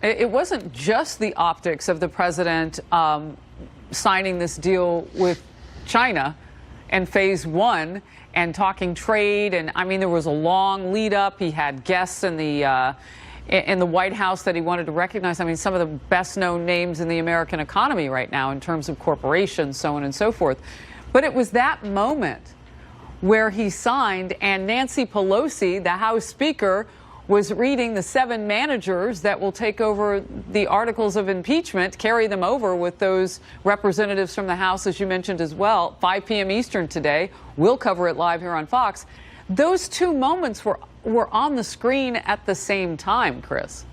It wasn't just the optics of the president signing this deal with China and phase one and talking trade. And I mean, there was a long lead up. He had guests in the White House that he wanted to recognize. I mean, some of the best known names in the American economy right now in terms of corporations, so on and so forth. But it was that moment where he signed, and Nancy Pelosi, the House Speaker, was reading the 7 managers that will take over the articles of impeachment, carry them over with those representatives from the House, as you mentioned as well, 5 p.m. Eastern today. We'll cover it live here on Fox. Those 2 moments were on the screen at the same time, Chris.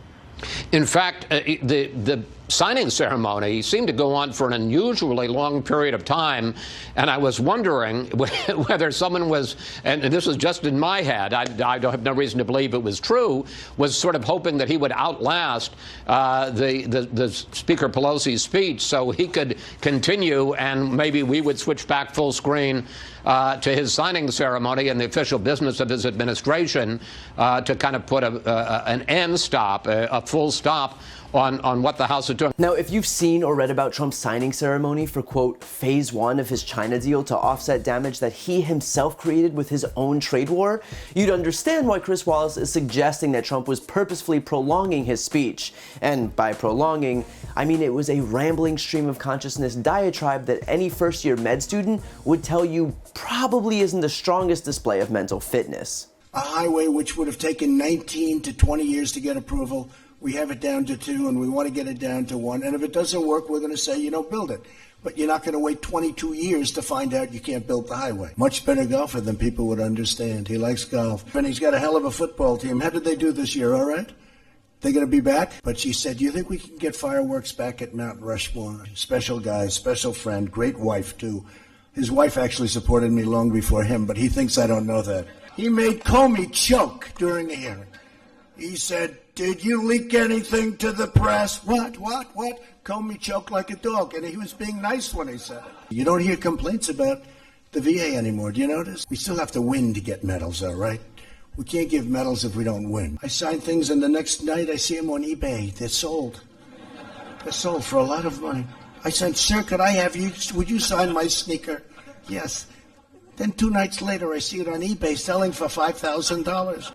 In fact, the signing ceremony seemed to go on for an unusually long period of time, and I was wondering whether someone was, and this was just in my head, I don't have no reason to believe it was true, was sort of hoping that he would outlast the Speaker Pelosi's speech so he could continue, and maybe we would switch back full screen to his signing ceremony and the official business of his administration to kind of put an end stop, a full stop on what the House is doing. Now, if you've seen or read about Trump's signing ceremony for, quote, phase 1 of his China deal to offset damage that he himself created with his own trade war, you'd understand why Chris Wallace is suggesting that Trump was purposefully prolonging his speech. And by prolonging, I mean it was a rambling stream of consciousness diatribe that any first-year med student would tell you probably isn't the strongest display of mental fitness. A highway which would have taken 19 to 20 years to get approval, we have it down to 2, and we want to get it down to 1. And if it doesn't work, we're going to say, build it. But you're not going to wait 22 years to find out you can't build the highway. Much better golfer than people would understand. He likes golf. And he's got a hell of a football team. How did they do this year, all right? They're going to be back? But she said, do you think we can get fireworks back at Mount Rushmore? Special guy, special friend, great wife, too. His wife actually supported me long before him, but he thinks I don't know that. He made Comey choke during the hearing. He said, did you leak anything to the press? What? Comey choked like a dog, and he was being nice when he said it. You don't hear complaints about the VA anymore, do you notice? We still have to win to get medals, all right? We can't give medals if we don't win. I sign things, and the next night I see them on eBay. They're sold. They're sold for a lot of money. I said, sir, could I have you? Would you sign my sneaker? Yes. Then 2 nights later, I see it on eBay selling for $5,000.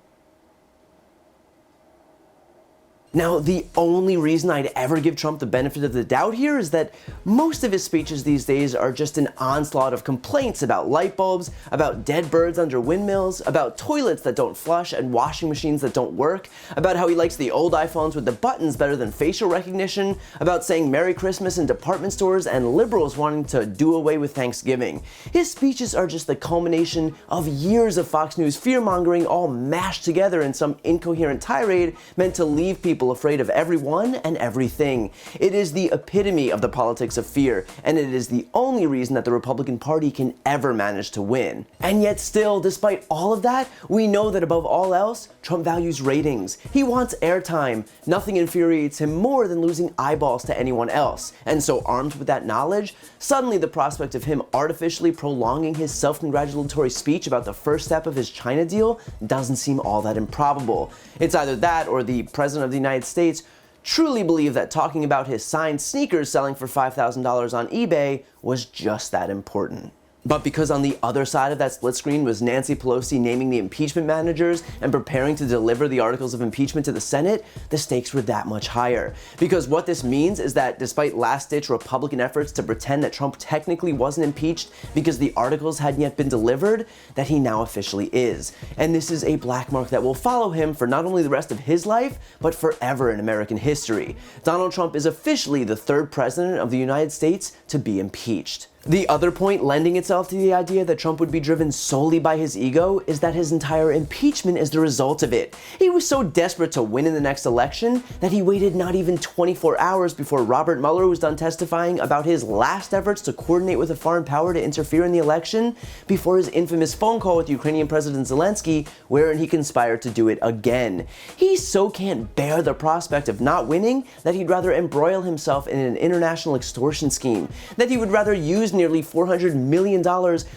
Now, the only reason I'd ever give Trump the benefit of the doubt here is that most of his speeches these days are just an onslaught of complaints about light bulbs, about dead birds under windmills, about toilets that don't flush and washing machines that don't work, about how he likes the old iPhones with the buttons better than facial recognition, about saying Merry Christmas in department stores, and liberals wanting to do away with Thanksgiving. His speeches are just the culmination of years of Fox News fear-mongering all mashed together in some incoherent tirade meant to leave people afraid of everyone and everything. It is the epitome of the politics of fear, and it is the only reason that the Republican Party can ever manage to win. And yet still, despite all of that, we know that above all else, Trump values ratings. He wants airtime. Nothing infuriates him more than losing eyeballs to anyone else. And so armed with that knowledge, suddenly the prospect of him artificially prolonging his self-congratulatory speech about the first step of his China deal doesn't seem all that improbable. It's either that or the President of the United States truly believed that talking about his signed sneakers selling for $5,000 on eBay was just that important. But because on the other side of that split screen was Nancy Pelosi naming the impeachment managers and preparing to deliver the articles of impeachment to the Senate, the stakes were that much higher. Because what this means is that despite last-ditch Republican efforts to pretend that Trump technically wasn't impeached because the articles hadn't yet been delivered, that he now officially is. And this is a black mark that will follow him for not only the rest of his life, but forever in American history. Donald Trump is officially the 3rd president of the United States to be impeached. The other point lending itself to the idea that Trump would be driven solely by his ego is that his entire impeachment is the result of it. He was so desperate to win in the next election that he waited not even 24 hours before Robert Mueller was done testifying about his last efforts to coordinate with a foreign power to interfere in the election before his infamous phone call with Ukrainian President Zelensky, wherein he conspired to do it again. He so can't bear the prospect of not winning that he'd rather embroil himself in an international extortion scheme, that he would rather use used nearly $400 million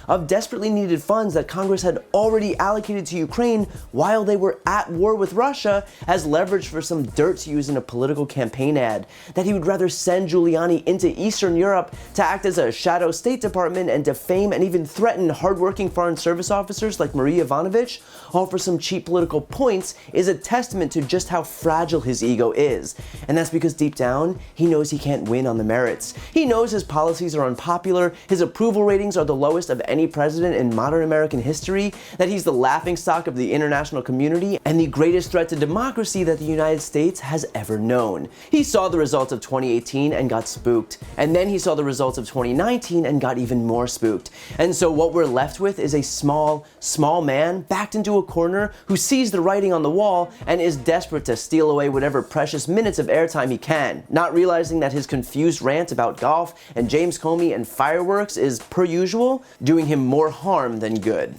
of desperately needed funds that Congress had already allocated to Ukraine while they were at war with Russia as leverage for some dirt to use in a political campaign ad. That he would rather send Giuliani into Eastern Europe to act as a shadow State Department and defame and even threaten hardworking Foreign Service officers like Marie Yovanovitch, all for some cheap political points, is a testament to just how fragile his ego is. And that's because deep down, he knows he can't win on the merits. He knows his policies are unpopular, his approval ratings are the lowest of any president in modern American history, that he's the laughingstock of the international community, and the greatest threat to democracy that the United States has ever known. He saw the results of 2018 and got spooked. And then he saw the results of 2019 and got even more spooked. And so what we're left with is a small man backed into a corner who sees the writing on the wall and is desperate to steal away whatever precious minutes of airtime he can, not realizing that his confused rant about golf and James Comey and fireworks is, per usual, doing him more harm than good.